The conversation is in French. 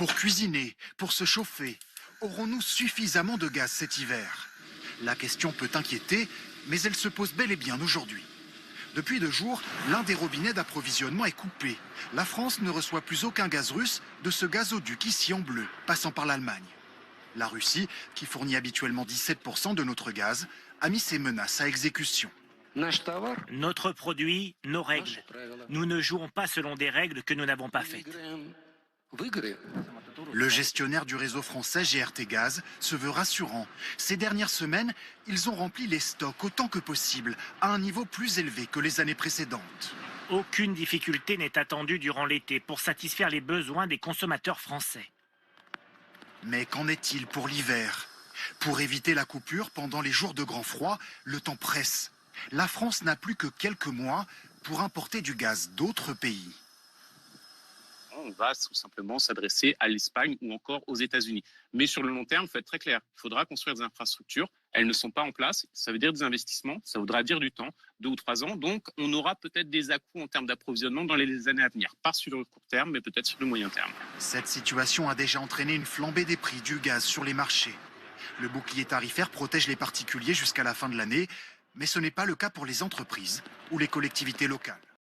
Pour cuisiner, pour se chauffer, aurons-nous suffisamment de gaz cet hiver? La question peut inquiéter, mais elle se pose bel et bien aujourd'hui. Depuis 2 jours, l'un des robinets d'approvisionnement est coupé. La France ne reçoit plus aucun gaz russe de ce gazoduc ici en bleu, passant par l'Allemagne. La Russie, qui fournit habituellement 17% de notre gaz, a mis ses menaces à exécution. Notre produit, nos règles. Nous ne jouons pas selon des règles que nous n'avons pas faites. Le gestionnaire du réseau français GRT Gaz se veut rassurant. Ces dernières semaines, ils ont rempli les stocks autant que possible, à un niveau plus élevé que les années précédentes. Aucune difficulté n'est attendue durant l'été pour satisfaire les besoins des consommateurs français. Mais qu'en est-il pour l'hiver? Pour éviter la coupure pendant les jours de grand froid, le temps presse. La France n'a plus que quelques mois pour importer du gaz d'autres pays. On va tout simplement s'adresser à l'Espagne ou encore aux États-Unis. Mais sur le long terme, il faut être très clair. Il faudra construire des infrastructures. Elles ne sont pas en place. Ça veut dire des investissements. Ça voudra dire du temps, 2 ou 3 ans. Donc, on aura peut-être des à-coups en termes d'approvisionnement dans les années à venir. Pas sur le court terme, mais peut-être sur le moyen terme. Cette situation a déjà entraîné une flambée des prix du gaz sur les marchés. Le bouclier tarifaire protège les particuliers jusqu'à la fin de l'année, mais ce n'est pas le cas pour les entreprises ou les collectivités locales.